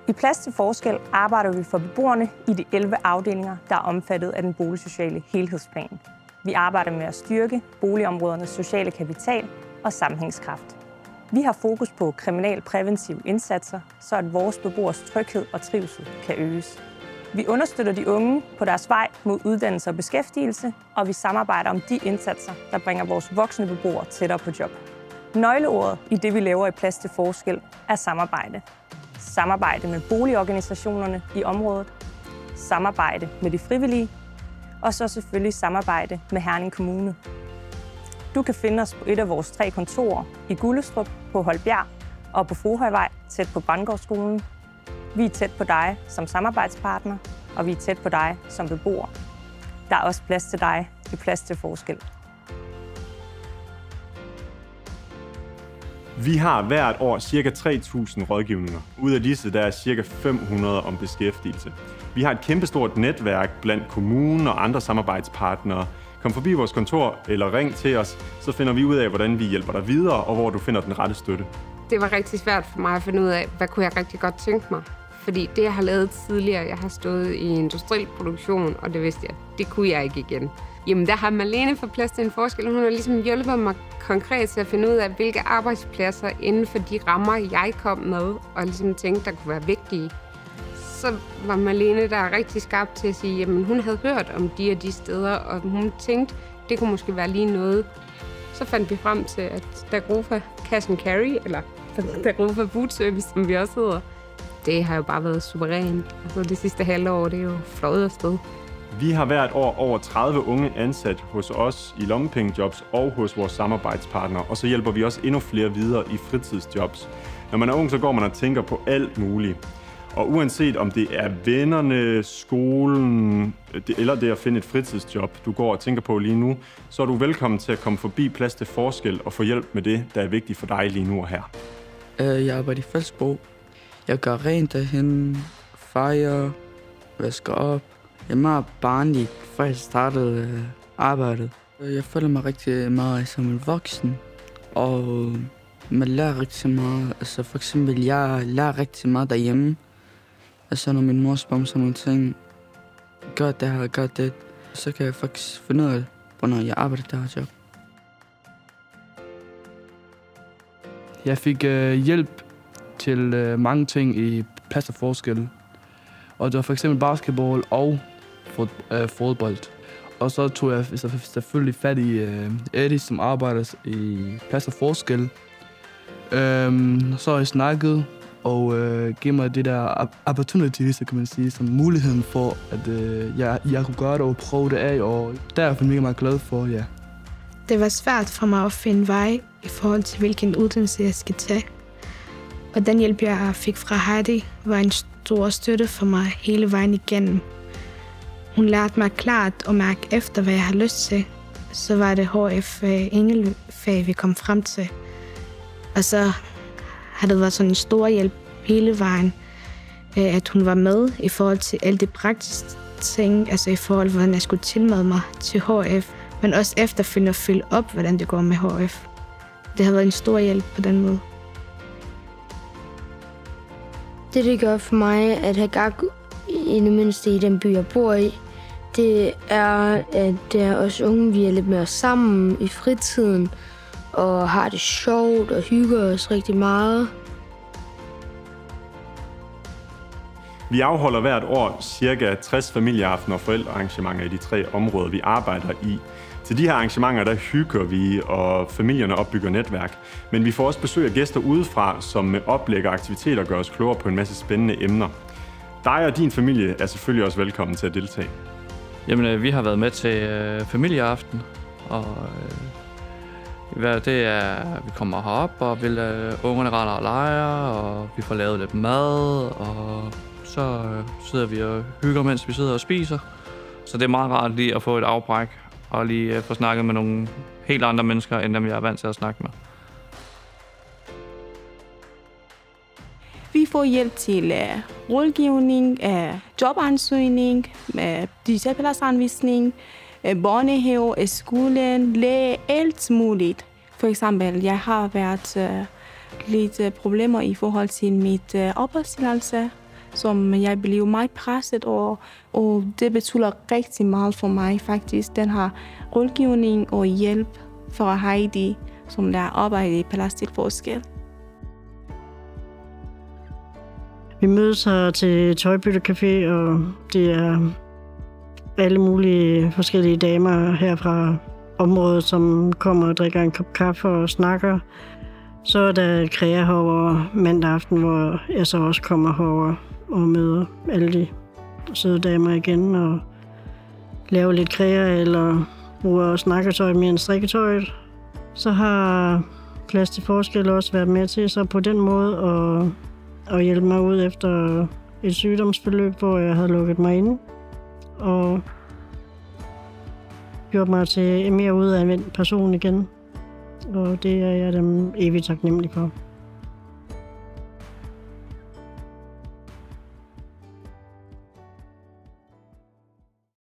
I Plads til Forskel arbejder vi for beboerne i de 11 afdelinger, der er omfattet af den boligsociale helhedsplan. Vi arbejder med at styrke boligområdernes sociale kapital og sammenhængskraft. Vi har fokus på kriminalpræventive indsatser, så at vores beboers tryghed og trivsel kan øges. Vi understøtter de unge på deres vej mod uddannelse og beskæftigelse, og vi samarbejder om de indsatser, der bringer vores voksne beboere tættere på job. Nøgleordet i det, vi laver i Plads til Forskel, er samarbejde. Samarbejde med boligorganisationerne i området, samarbejde med de frivillige, og så selvfølgelig samarbejde med Herning Kommune. Du kan finde os på et af vores 3 kontorer i Gullestrup, på Holbjerg og på Frohøjvej, tæt på Brandgårdsskolen. Vi er tæt på dig som samarbejdspartner, og vi er tæt på dig som beboer. Der er også plads til dig i Plads til Forskel. Vi har hvert år ca. 3.000 rådgivninger. Ud af disse der er ca. 500 om beskæftigelse. Vi har et kæmpestort netværk blandt kommunen og andre samarbejdspartnere. Kom forbi vores kontor eller ring til os, så finder vi ud af, hvordan vi hjælper dig videre og hvor du finder den rette støtte. Det var rigtig svært for mig at finde ud af, hvad kunne jeg rigtig godt tænke mig. Fordi det, jeg har lavet tidligere, jeg har stået i industriel produktion, og det vidste jeg, det kunne jeg ikke igen. Jamen, der har Marlene fra Plads til en Forskel. Hun har ligesom hjulpet mig konkret til at finde ud af, hvilke arbejdspladser inden for de rammer, jeg kom med, og ligesom tænkte, der kunne være vigtige. Så var Marlene der rigtig skarp til at sige, jamen hun havde hørt om de og de steder, og hun tænkte, det kunne måske være lige noget. Så fandt vi frem til, at Dagrofa Cash and Carry, eller Dagrofa Food Service, som vi også hedder, det har jo bare været suverænt. Altså det sidste halvår, det er jo fløjet afsted. Vi har hvert år over 30 unge ansat hos os i lommepengejobs og hos vores samarbejdspartnere, og så hjælper vi også endnu flere videre i fritidsjobs. Når man er ung, så går man og tænker på alt muligt. Og uanset om det er vennerne, skolen eller det at finde et fritidsjob, du går og tænker på lige nu, så er du velkommen til at komme forbi Plads til Forskel og få hjælp med det, der er vigtigt for dig lige nu og her. Jeg arbejder i Falsbro. Jeg gør rent derhen, fejrer, vasker op. Jeg er meget barnlig, før jeg startede arbejdet. Jeg føler mig rigtig meget som en voksen, og man lærer rigtig meget. Altså for eksempel, jeg lærer rigtig meget derhjemme. Altså når min mor spørger mig sådan nogle ting, gør det her, gør det, så kan jeg faktisk finde ud af, hvornår jeg arbejder det her job. Jeg fik hjælp til mange ting i Plads til Forskel. Og det var for eksempel basketball og fodbold. Og så tog jeg selvfølgelig fat i Eddie, som arbejder i Plads til Forskel. Så har jeg snakket og givet mig det der opportunity, så kan man sige, som muligheden for, at jeg kunne gøre det og prøve det af, og der er jeg mega meget glad for, ja. Det var svært for mig at finde vej i forhold til, hvilken uddannelse jeg skal tage. Og den hjælp, jeg fik fra Heidi, var en stor støtte for mig hele vejen igennem. Hun lærte mig klart at mærke efter, hvad jeg har lyst til. Så var det HF engelfag, vi kom frem til. Og så har det været sådan en stor hjælp hele vejen, at hun var med i forhold til alle de praktiske ting, altså i forhold til, hvordan jeg skulle tilmelde mig til HF, men også efterfølgende at følge op, hvordan det går med HF. Det har været en stor hjælp på den måde. Det gør for mig at have gang i det mindste i den by, jeg bor i, det er, at det er os unge, vi er lidt mere sammen i fritiden, og har det sjovt og hygger os rigtig meget. Vi afholder hvert år ca. 60 familieaftener og forældrearrangementer i de 3 områder, vi arbejder i. Til de her arrangementer, der hygger vi, og familierne opbygger netværk. Men vi får også besøg af gæster udefra, som med oplæg og aktiviteter gør os klogere på en masse spændende emner. Dig og din familie er selvfølgelig også velkommen til at deltage. Jamen, vi har været med til familieaften, og det er, vi kommer herop, og ungerne render og leger, og vi får lavet lidt mad, og så sidder vi og hygger, mens vi sidder og spiser. Så det er meget rart lige at få et afbræk, og lige få snakket med nogle helt andre mennesker, end dem jeg er vant til at snakke med. Vi får hjælp til rådgivning, jobansøgning, digitalisering, børnehave, skolen, læge, alt muligt. For eksempel, jeg har været lidt problemer i forhold til mit opholdstilladelse. som jeg blev meget presset over, og det betyder rigtig meget for mig faktisk. Den har rådgivning og hjælp fra Heidi, som der arbejder i Plads til Forskel. Vi mødes her til Tøjbytte Café, og det er alle mulige forskellige damer her fra området, som kommer og drikker en kop kaffe og snakker. Så er der krea herovre mandag aften, hvor jeg så også kommer herover og møder alle de søde damer igen og laver lidt krea eller bruger snakketøj mere end strikketøjet. Så har Plads til Forskel også været med til så på den måde at hjælpe mig ud efter et sygdomsforløb, hvor jeg havde lukket mig inde og gjort mig til en mere udadvendt person igen. Og det er jeg dem evigt taknemmelig for.